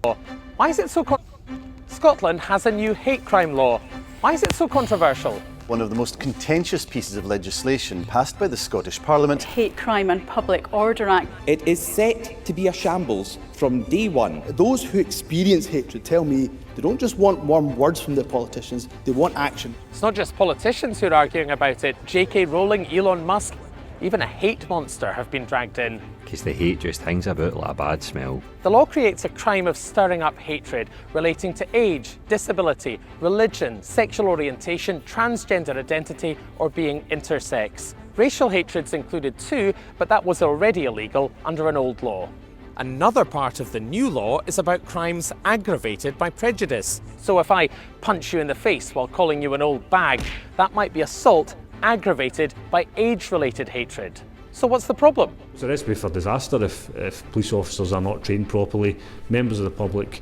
Why is it so Scotland has a new hate crime law. Why is it so controversial? One of the most contentious pieces of legislation passed by the Scottish Parliament. Hate Crime and Public Order Act. It is set to be a shambles from day one. Those who experience hatred tell me they don't just want warm words from their politicians, they want action. It's not just politicians who are arguing about it. J.K. Rowling, Elon Musk, even a hate monster have been dragged in. Because the hate just hangs about like a bad smell. The law creates a crime of stirring up hatred relating to age, disability, religion, sexual orientation, transgender identity, or being intersex. Racial hatred's included too, but that was already illegal under an old law. Another part of the new law is about crimes aggravated by prejudice. So if I punch you in the face while calling you an old bag, that might be assault aggravated by age-related hatred. So what's the problem? It's a recipe for disaster if police officers are not trained properly. Members of the public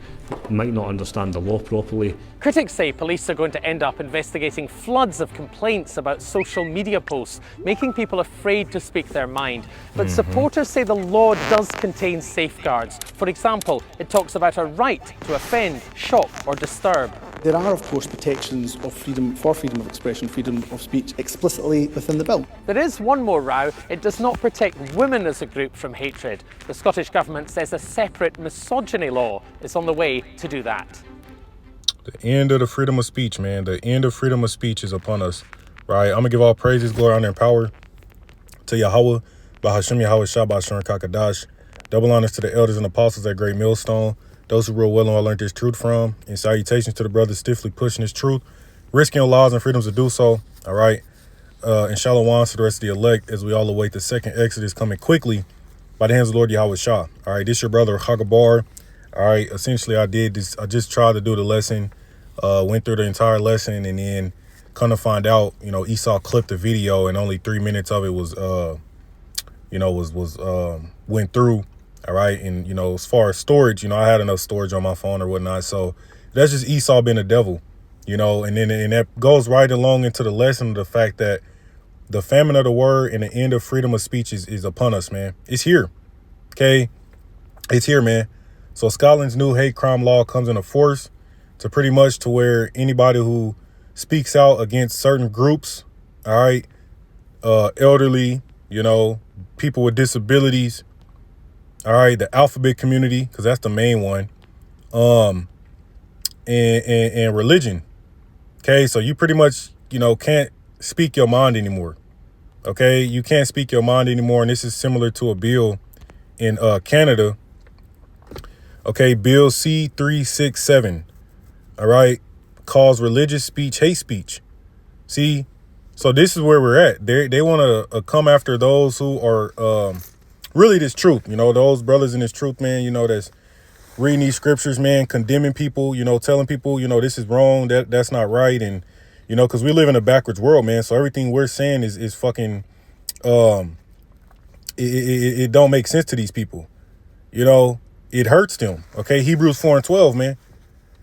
might not understand the law properly. Critics say police are going to end up investigating floods of complaints about social media posts, making people afraid to speak their mind. But supporters say the law does contain safeguards. For example, it talks about a right to offend, shock or disturb. There are, of course, protections of freedom of expression, freedom of speech explicitly within the bill. There is one more row. It does not protect women as a group from hatred. The Scottish Government says a separate misogyny law is on the way to do that. The end of the freedom of speech, man. The end of freedom of speech is upon us, right? I'm going to give all praises, glory, honor, and power to Yahweh, Bahashim Yahweh Shah, Bashar Kakadash. Double honors to the elders and apostles at Great Millstone, those who rule well and all learned this truth from, and salutations to the brothers stiffly pushing this truth, risking laws and freedoms to do so, all right? And shalom to the rest of the elect as we all await the second Exodus coming quickly by the hands of the Lord Yahweh Shah. All right, this your brother Hagabar. All right, essentially I did this. I just tried to do the lesson, went through the entire lesson, and then come to find out, you know, Esau clipped the video and only 3 minutes of it was, went through. All right. And, you know, as far as storage, you know, I had enough storage on my phone or whatnot. So that's just Esau being a devil, you know, and that goes right along into the lesson of the fact that the famine of the word and the end of freedom of speech is upon us, man. It's here. OK, it's here, man. So Scotland's new hate crime law comes into force to pretty much to where anybody who speaks out against certain groups, all right, elderly, you know, people with disabilities, all right, the alphabet community, because that's the main one, and religion. Okay, so you pretty much, you know, can't speak your mind anymore. Okay, you can't speak your mind anymore, and this is similar to a bill in Canada. Okay, Bill C-367, all right, calls religious speech hate speech. See, so this is where we're at. They want to come after those who are really this truth, you know, those brothers in this truth, man, you know, that's reading these scriptures, man, condemning people, you know, telling people, you know, this is wrong, that's not right. And, you know, because we live in a backwards world, man. So everything we're saying is fucking, it don't make sense to these people. You know, it hurts them. Okay. Hebrews 4:12, man,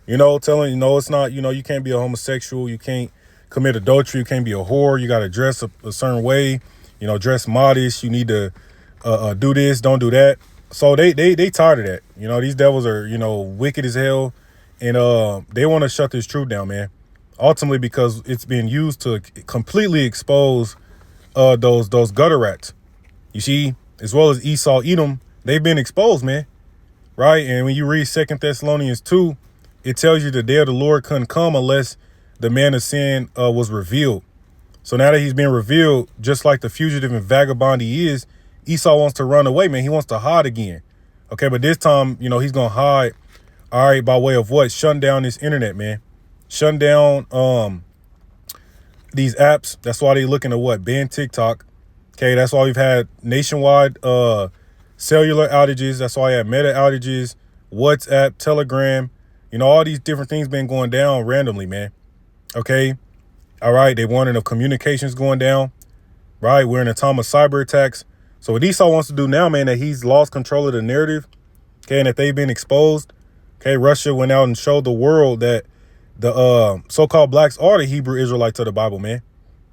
you know, telling, you know, it's not, you know, you can't be a homosexual. You can't commit adultery. You can't be a whore. You got to dress a certain way, you know, dress modest. You need to do this, don't do that. So they tired of that. You know, these devils are, you know, wicked as hell. And they want to shut this truth down, man. Ultimately, because it's being used to completely expose those gutter rats. You see, as well as Esau, Edom, they've been exposed, man. Right. And when you read 2 Thessalonians 2, it tells you the day of the Lord couldn't come unless the man of sin was revealed. So now that he's been revealed, just like the fugitive and vagabond he is, Esau wants to run away, man. He wants to hide again. OK, but this time, you know, he's going to hide. All right. By way of what? Shutting down this internet, man. Shutting down these apps. That's why they're looking to what? Ban TikTok. OK, that's why we've had nationwide cellular outages. That's why I had Meta outages, WhatsApp, Telegram. You know, all these different things been going down randomly, man. OK. All right. They warning of communications going down. Right. We're in a time of cyber attacks. So what Esau wants to do now, man, that he's lost control of the narrative, okay, and that they've been exposed, okay, Russia went out and showed the world that the so-called blacks are the Hebrew Israelites of the Bible, man,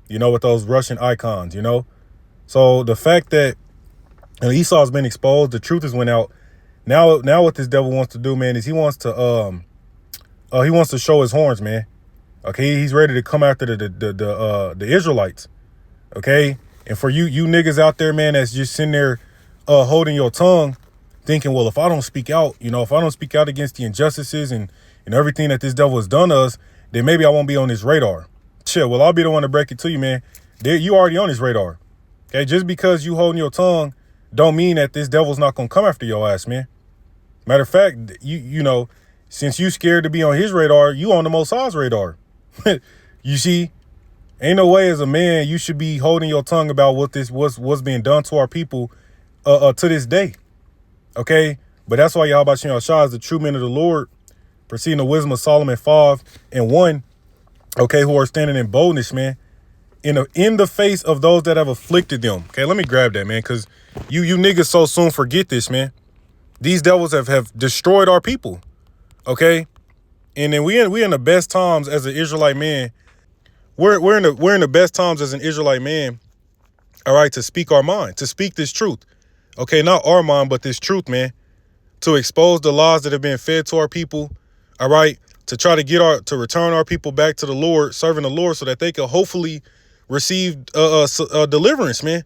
you know, with those Russian icons, you know. So the fact that Esau has been exposed, the truth has went out. Now what this devil wants to do, man, is he wants to show his horns, man. Okay, he's ready to come after the Israelites. Okay, and for you niggas out there, man, that's just sitting there holding your tongue, thinking, well, if I don't speak out, if I don't speak out against the injustices and everything that this devil has done to us, then maybe I won't be on his radar. Chill. Well, I'll be the one to break it to you, man. You already on his radar. Okay, just because you holding your tongue don't mean that this devil's not gonna come after your ass, man. Matter of fact, you since you scared to be on his radar, you on the Most High's radar. You see, ain't no way as a man you should be holding your tongue about what's being done to our people to this day. Okay, but that's why Yahweh Shem Yahshua is the true men of the Lord, proceeding the wisdom of Solomon 5:1. Okay, who are standing in boldness, man, in the face of those that have afflicted them. Okay, let me grab that, man, because you niggas so soon forget this, man. These devils have destroyed our people. Okay, and then we in the best times as an Israelite man. We're in the best times as an Israelite man. All right, to speak our mind, to speak this truth. Okay, not our mind, but this truth, man. To expose the lies that have been fed to our people. All right, to try to return our people back to the Lord, serving the Lord, so that they can hopefully receive deliverance, man.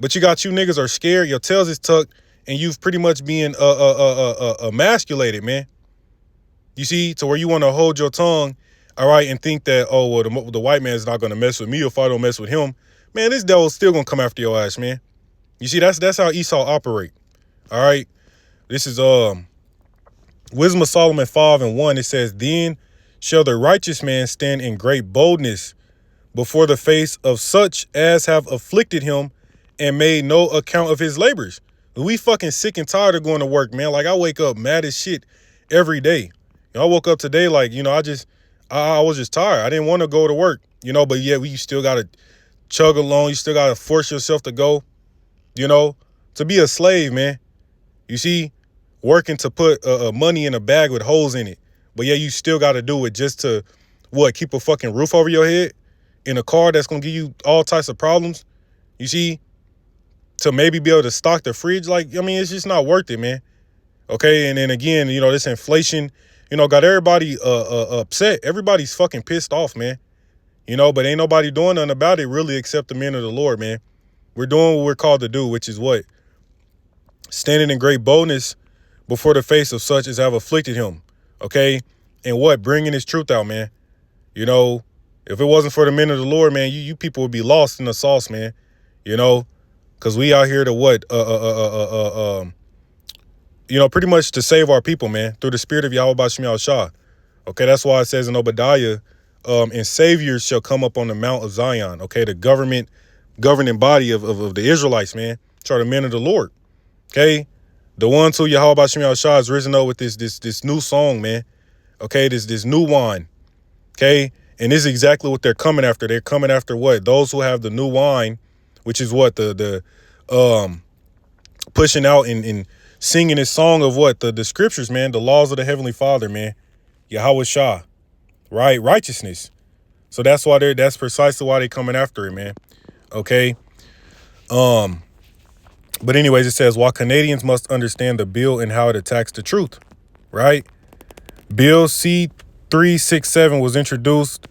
But you niggas are scared. Your tails is tucked, and you've pretty much been emasculated, man. You see, to where you want to hold your tongue, all right, and think that, oh, well, the white man's not going to mess with me if I don't mess with him. Man, this devil's still going to come after your ass, man. You see, that's how Esau operate. All right. This is Wisdom of Solomon 5:1. It says, then shall the righteous man stand in great boldness before the face of such as have afflicted him and made no account of his labors. We fucking sick and tired of going to work, man. Like, I wake up mad as shit every day. I woke up today like, I was just tired. I didn't want to go to work, but yeah, you still got to chug along. You still got to force yourself to go, to be a slave, man. You see, working to put money in a bag with holes in it. But yeah, you still got to do it just to, keep a fucking roof over your head in a car that's going to give you all types of problems. You see, to maybe be able to stock the fridge. It's just not worth it, man. Okay, and then again, this inflation, got everybody upset. Everybody's fucking pissed off, man. But ain't nobody doing nothing about it really except the men of the Lord, man. We're doing what we're called to do, which is what? Standing in great boldness before the face of such as have afflicted him. Okay? And what? Bringing his truth out, man. If it wasn't for the men of the Lord, man, you people would be lost in the sauce, man. Because we out here to what? Pretty much to save our people, man, through the spirit of Yahweh Shem Yahshua. Okay, that's why it says in Obadiah, and saviors shall come up on the Mount of Zion. Okay, the governing body of the Israelites, man, which are the men of the Lord. Okay, the ones who Yahweh Shem Yahshua has risen up with this new song, man. Okay, this new wine. Okay, and this is exactly what they're coming after. They're coming after what? Those who have the new wine, which is what the pushing out and singing this song of what? The scriptures, man, the laws of the Heavenly Father, man. Yahweh Shah, right? Righteousness. So that's precisely why they're coming after it, man. Okay. But anyways, it says, while Canadians must understand the bill and how it attacks the truth, right? Bill C-367 was introduced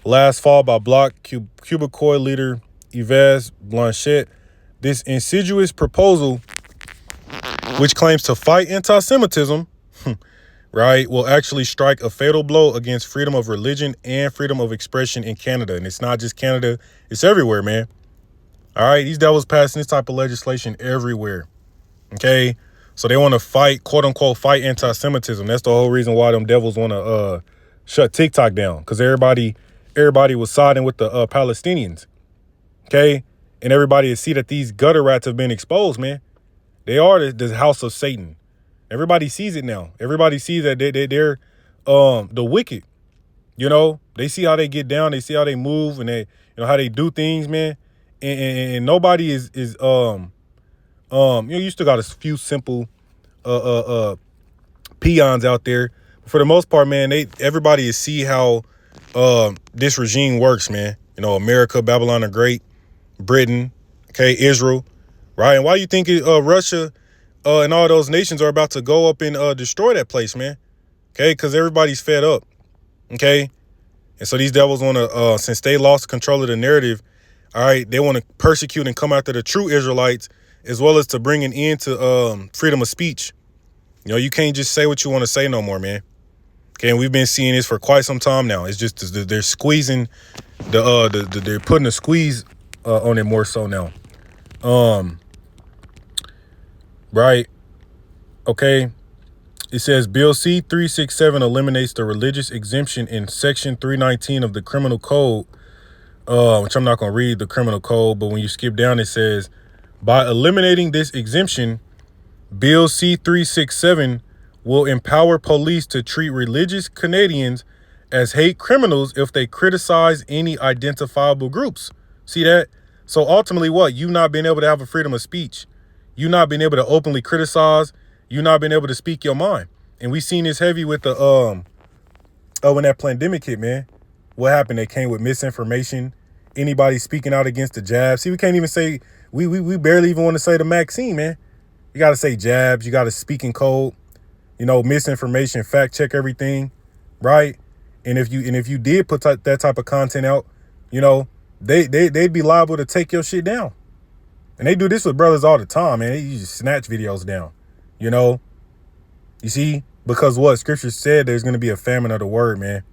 last fall by Bloc Québécois leader Yves Blanchet. This insidious proposal, which claims to fight anti-Semitism, right, will actually strike a fatal blow against freedom of religion and freedom of expression in Canada. And it's not just Canada, it's everywhere, man. All right, these devils passing this type of legislation everywhere. Okay, so they want to fight, quote unquote, fight anti-Semitism. That's the whole reason why them devils want to shut TikTok down, because everybody was siding with the Palestinians. Okay, and everybody see that these gutter rats have been exposed, man. They are the house of Satan. Everybody sees it now. Everybody sees that they're the wicked. They see how they get down. They see how they move, and they how they do things, man. And nobody is you still got a few simple peons out there. But for the most part, man, everybody is see how this regime works, man. America, Babylon the Great, Britain, okay, Israel, right? And why do you think Russia and all those nations are about to go up and destroy that place, man. Okay, because everybody's fed up. Okay, and so these devils want to, since they lost control of the narrative, all right, they want to persecute and come after the true Israelites, as well as to bring an end to freedom of speech. You know, you can't just say what you want to say no more, man. Okay, and we've been seeing this for quite some time now. It's just they're squeezing they're putting a squeeze on it more so now. Right. Okay. It says Bill C-367 eliminates the religious exemption in Section 319 of the Criminal Code, which I'm not going to read the Criminal Code, but when you skip down, it says, by eliminating this exemption, Bill C-367 will empower police to treat religious Canadians as hate criminals if they criticize any identifiable groups. See that? So ultimately what? You not being able to have a freedom of speech. You not being able to openly criticize. You not being able to speak your mind. And we seen this heavy with the when that pandemic hit, man. What happened? They came with misinformation. Anybody speaking out against the jabs. See, we can't even say, we barely even want to say the vaccine, man. You got to say jabs. You got to speak in code. You know, misinformation, fact check everything, right? And if you did put that type of content out, you know, they'd be liable to take your shit down. And they do this with brothers all the time, man. They just snatch videos down, you know. You see, because what Scripture said, there's going to be a famine of the word, man.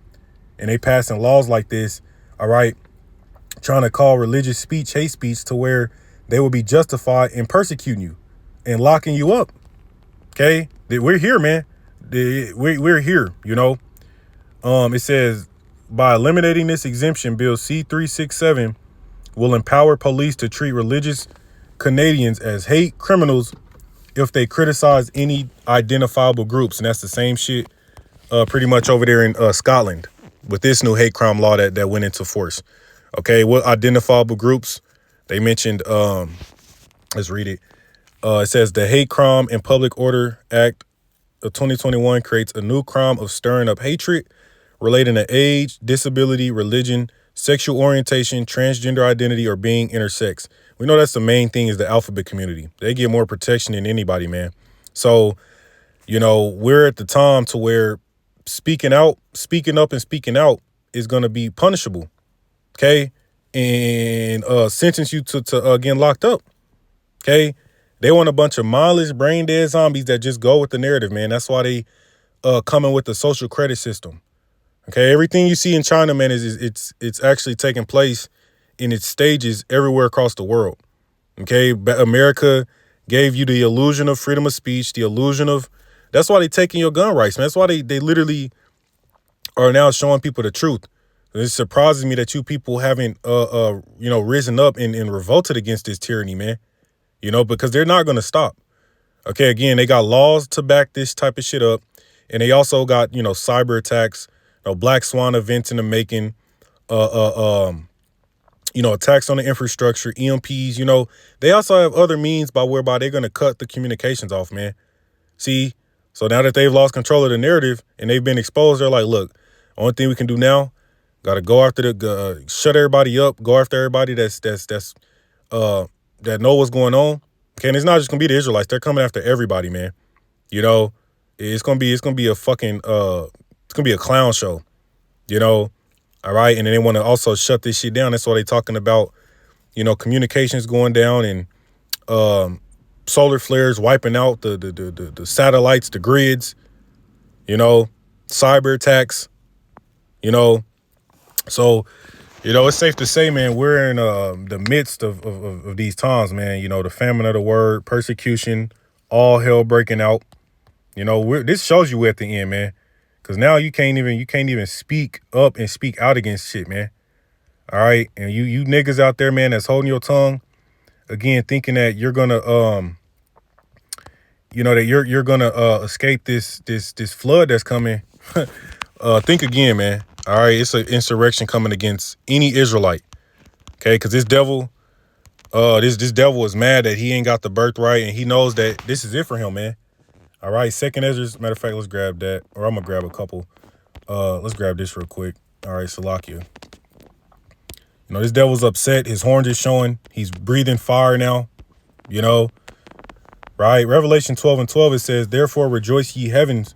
And they passing laws like this, all right, trying to call religious speech hate speech to where they will be justified in persecuting you and locking you up. Okay, we're here, man. We're here, you know. It says, by eliminating this exemption, Bill C-367 will empower police to treat religious Canadians as hate criminals if they criticize any identifiable groups. And that's the same shit pretty much over there in Scotland with this new hate crime law that went into force. Okay, what identifiable groups? They mentioned, let's read it. It says the Hate Crime and Public Order Act of 2021 creates a new crime of stirring up hatred relating to age, disability, religion, sexual orientation, transgender identity, or being intersex. We know that's the main thing is the alphabet community. They get more protection than anybody, man. So, you know, we're at the time to where speaking up and speaking out is going to be punishable. Okay. And sentence you to getting locked up. Okay. They want a bunch of mindless, brain dead zombies that just go with the narrative, man. That's why they coming with the social credit system. Okay, everything you see in China, man, it's actually taking place in its stages everywhere across the world. Okay, America gave you the illusion of freedom of speech, the illusion of, that's why they taking your gun rights, man. That's why they literally are now showing people the truth. It surprises me that you people haven't, risen up and revolted against this tyranny, man. You know, because they're not going to stop. Okay, again, they got laws to back this type of shit up. And they also got, you know, cyber attacks, you know, black swan events in the making, attacks on the infrastructure, EMPs, you know. They also have other means whereby they're going to cut the communications off, man. See, so now that they've lost control of the narrative and they've been exposed, they're like, look, only thing we can do now, got to go after shut everybody up, go after everybody that know what's going on. Okay, and it's not just gonna be the Israelites. They're coming after everybody, man. You know, it's gonna be a fucking it's gonna be a clown show. You know, all right. And then they want to also shut this shit down. That's why they're talking about, you know, communications going down and solar flares wiping out the satellites, the grids. You know, cyber attacks. You know, so. You know, it's safe to say, man, we're in the midst of these times, man. You know, the famine of the word, persecution, all hell breaking out. You know, this shows you we're at the end, man. Because now you can't even speak up and speak out against shit, man. All right, and you niggas out there, man, that's holding your tongue, again, thinking that you're gonna you're gonna escape this flood that's coming. Think again, man. All right, it's an insurrection coming against any Israelite. Okay, because this devil is mad that he ain't got the birthright, and he knows that this is it for him, man. All right, second Ezra. Matter of fact, let's grab that, or I'm gonna grab a couple. Let's grab this real quick. All right, Salakia. You know, this devil's upset. His horns are showing. He's breathing fire now. You know, right? Revelation 12:12, it says, therefore rejoice ye heavens,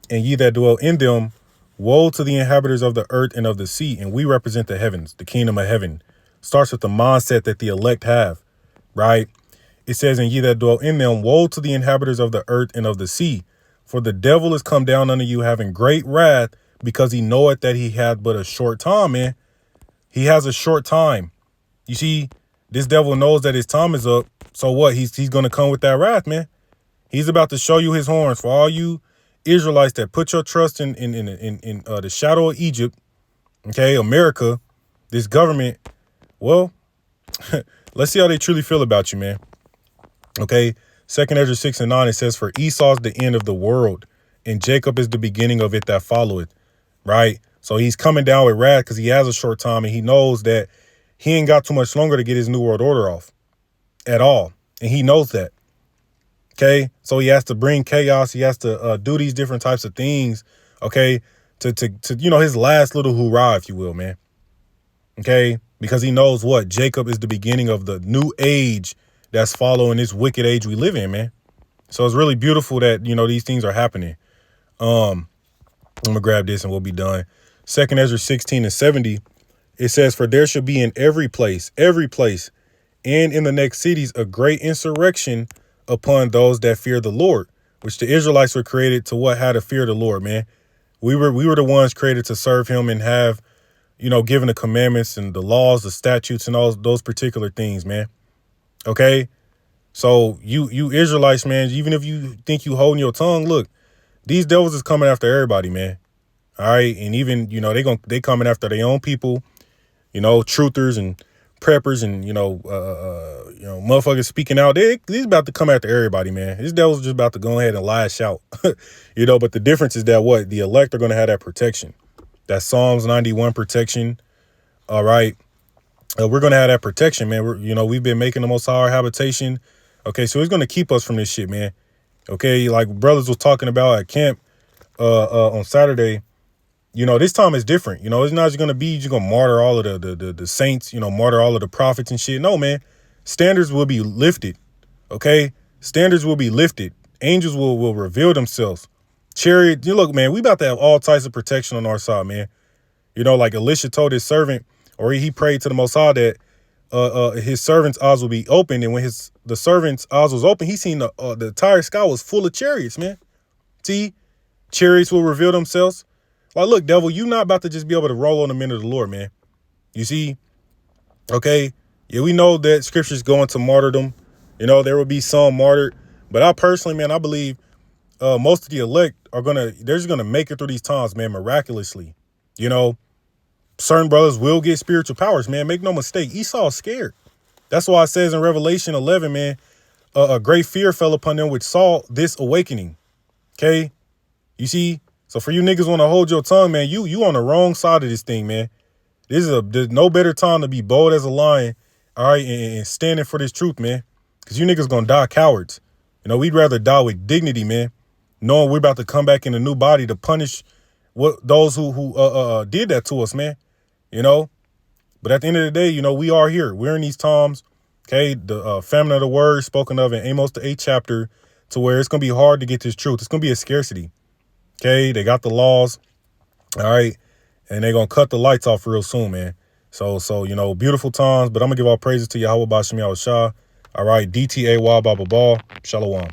and ye that dwell in them. Woe to the inhabitants of the earth and of the sea. And we represent the heavens, the kingdom of heaven. Starts with the mindset that the elect have, right? It says, and ye that dwell in them, woe to the inhabitants of the earth and of the sea. For the devil is come down unto you having great wrath, because he knoweth that he hath but a short time, man. He has a short time. You see, this devil knows that his time is up. So what? He's going to come with that wrath, man. He's about to show you his horns for all you Israelites that put your trust in the shadow of Egypt. Okay, America, this government. Well, let's see how they truly feel about you, man. Okay, 2 Ezra 6:9, it says, for Esau is the end of the world, and Jacob is the beginning of it that followeth. Right? So he's coming down with wrath because he has a short time, and he knows that he ain't got too much longer to get his new world order off at all. And he knows that. Okay, so he has to bring chaos. He has to do these different types of things. Okay, to his last little hoorah, if you will, man. Okay, because he knows what Jacob is the beginning of the new age that's following this wicked age we live in, man. So it's really beautiful that these things are happening. I'm gonna grab this and we'll be done. 2 Ezra 16:70, it says, for there shall be in every place, and in the next cities a great insurrection upon those that fear the Lord, which the Israelites were created to how to fear the Lord, man. We were the ones created to serve him and have, given the commandments and the laws, the statutes and all those particular things, man. Okay. So you Israelites, man, even if you think you holding your tongue, look, these devils is coming after everybody, man. All right. And even, they coming after their own people, truthers and preppers and, motherfuckers speaking out. They's about to come after everybody, man. This devil's just about to go ahead and lash out, but the difference is that the elect are going to have that protection. That Psalms 91 protection. All right. We're going to have that protection, man. We've been making the Most High our habitation. Okay. So it's going to keep us from this shit, man. Okay. Like brothers was talking about at camp, on Saturday, this time is different. It's not just going to be, you're going to martyr all of the saints, martyr all of the prophets and shit. No, man. Standards will be lifted. Okay. Standards will be lifted. Angels will reveal themselves. Chariot. Look, man, we about to have all types of protection on our side, man. Like Elisha told his servant, or he prayed to the Most High that his servant's eyes will be open. And when the servant's eyes was open, he seen the entire sky was full of chariots, man. See, chariots will reveal themselves. Like, look, devil, you not about to just be able to roll on the men of the Lord, man. You see? Okay. Yeah, we know that scriptures go into martyrdom. There will be some martyred. But I personally, man, I believe most of the elect they're just going to make it through these times, man, miraculously. Certain brothers will get spiritual powers, man. Make no mistake. Esau is scared. That's why it says in Revelation 11, man, a great fear fell upon them which saw this awakening. Okay. You see? So for you niggas want to hold your tongue, man, you on the wrong side of this thing, man. There's no better time to be bold as a lion, all right, and standing for this truth, man, because you niggas gonna die cowards. We'd rather die with dignity, man, knowing we're about to come back in a new body to punish those who did that to us, man. But at the end of the day, we are here. We're in these times, okay, the famine of the word spoken of in Amos the 8th chapter, to where it's gonna be hard to get this truth. It's gonna be a scarcity. Okay, they got the laws, all right, and they're going to cut the lights off real soon, man. So beautiful times, but I'm going to give all praises to Yahweh Bashim Yahushua. All right, DTAY Baba Ball, Shalom.